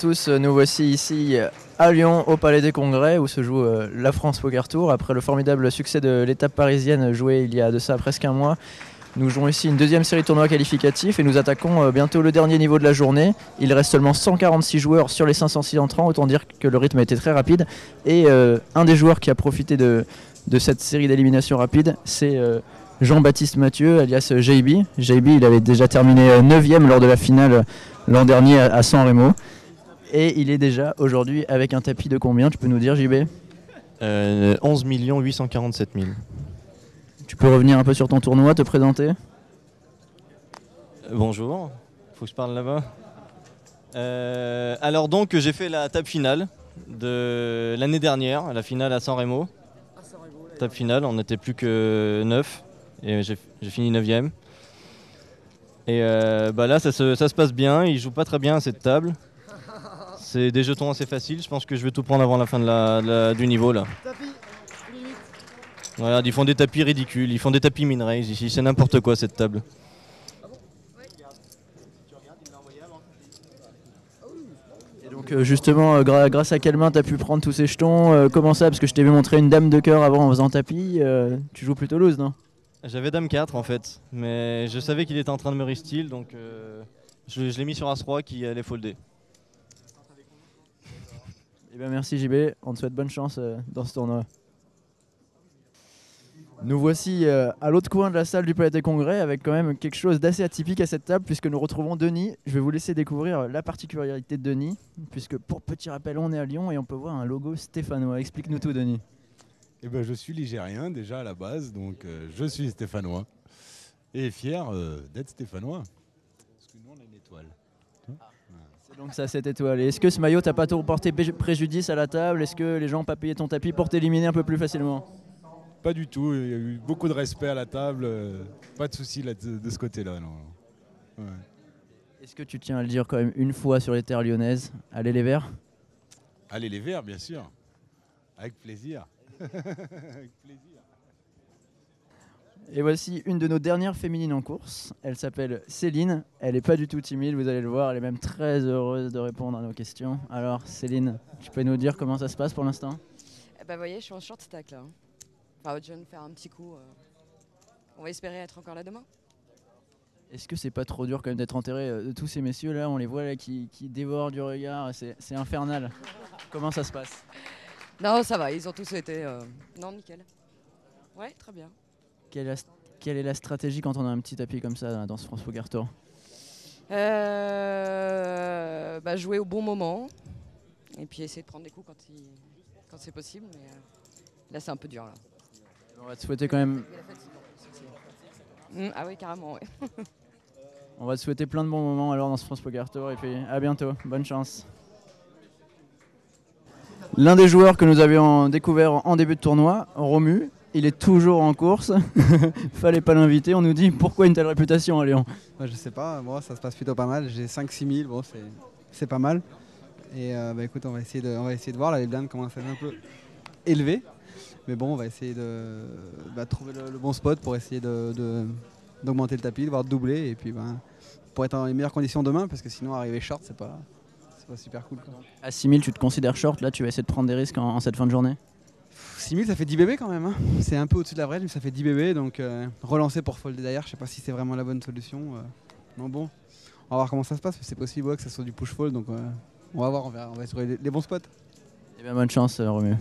tous, nous voici ici à Lyon au Palais des Congrès où se joue la France Poker Tour. Après le formidable succès de l'étape parisienne jouée il y a de ça presque un mois, nous jouons ici une deuxième série de tournois qualificatifs et nous attaquons bientôt le dernier niveau de la journée. Il reste seulement 146 joueurs sur les 506 entrants, autant dire que le rythme a été très rapide. Et un des joueurs qui a profité de cette série d'éliminations rapides, c'est Jean-Baptiste Mathieu, alias JB. JB, il avait déjà terminé 9e lors de la finale l'an dernier à San Remo. Et il est déjà aujourd'hui avec un tapis de combien, tu peux nous dire, JB? 11 847 000. Tu peux revenir un peu sur ton tournoi, te présenter? Bonjour, faut que je parle là-bas. Alors donc j'ai fait la table finale de l'année dernière, la finale à San Remo. Table finale, on n'était plus que 9 et j'ai fini 9e. Et là ça se passe bien, il joue pas très bien à cette table. C'est des jetons assez faciles, je pense que je vais tout prendre avant la fin du niveau là. Regarde, ils font des tapis ridicules, ils font des tapis min-raise ici, c'est n'importe quoi cette table. Et donc justement, grâce à quelle main tu as pu prendre tous ces jetons? Comment ça? Parce que je t'avais montré une dame de cœur avant en faisant tapis, tu joues plutôt loose, non? J'avais dame 4 en fait, mais je savais qu'il était en train de me restyle, donc je l'ai mis sur As-Roi qui allait folder. Eh bien merci JB, on te souhaite bonne chance dans ce tournoi. Nous voici à l'autre coin de la salle du Palais des Congrès avec quand même quelque chose d'assez atypique à cette table puisque nous retrouvons Denis. Je vais vous laisser découvrir la particularité de Denis puisque pour petit rappel on est à Lyon et on peut voir un logo stéphanois. Explique-nous tout Denis. Eh ben, je suis ligérien déjà à la base, donc je suis stéphanois et fier d'être stéphanois. Parce que nous on a une étoile. C'est donc ça cette étoile. Et est-ce que ce maillot t'a pas porté préjudice à la table? Est-ce que les gens n'ont pas payé ton tapis pour t'éliminer un peu plus facilement? Pas du tout, il y a eu beaucoup de respect à la table, pas de soucis là, de ce côté-là. Non. Ouais. Est-ce que tu tiens à le dire quand même une fois sur les terres lyonnaises? Allez les Verts? Allez les Verts, bien sûr, avec plaisir. Avec plaisir. Et voici une de nos dernières féminines en course. Elle s'appelle Céline. Elle n'est pas du tout timide, vous allez le voir. Elle est même très heureuse de répondre à nos questions. Alors Céline, tu peux nous dire comment ça se passe pour l'instant? Vous voyez, je suis en short stack là. Enfin, je viens de faire un petit coup. On va espérer être encore là demain. Est-ce que c'est pas trop dur quand même d'être enterré de tous ces messieurs là? On les voit là qui dévorent du regard, c'est infernal. Comment ça se passe? Non, ça va, ils ont tous été... Non, nickel. Ouais, très bien. Quelle est la stratégie quand on a un petit tapis comme ça dans ce France Poker Tour? Jouer au bon moment. Et puis essayer de prendre des coups quand c'est possible. Mais là, c'est un peu dur là. On va te souhaiter quand même... Ah oui, carrément, ouais. On va te souhaiter plein de bons moments alors dans ce France Poker Tour et puis à bientôt, bonne chance. L'un des joueurs que nous avions découvert en début de tournoi, Romu, il est toujours en course. Fallait pas l'inviter, on nous dit pourquoi une telle réputation à Lyon? Je sais pas, moi ça se passe plutôt pas mal, j'ai 5-6 000, bon, c'est pas mal. Et écoute, on va essayer de voir, là les blindes commencent à être un peu élevées. Mais bon, on va essayer de trouver le bon spot pour essayer d'augmenter le tapis, de voir doubler et puis pour être dans les meilleures conditions demain parce que sinon arriver short c'est pas super cool quoi. À 6000 tu te considères short, là tu vas essayer de prendre des risques en cette fin de journée? 6000 ça fait 10 bébés quand même, hein. C'est un peu au-dessus de la vraie mais ça fait 10 bébés donc relancer pour folder derrière, je sais pas si c'est vraiment la bonne solution. Non bon, on va voir comment ça se passe, c'est possible que ça soit du push-fold donc on va voir, on va trouver les bons spots. Et bien bonne chance Romu.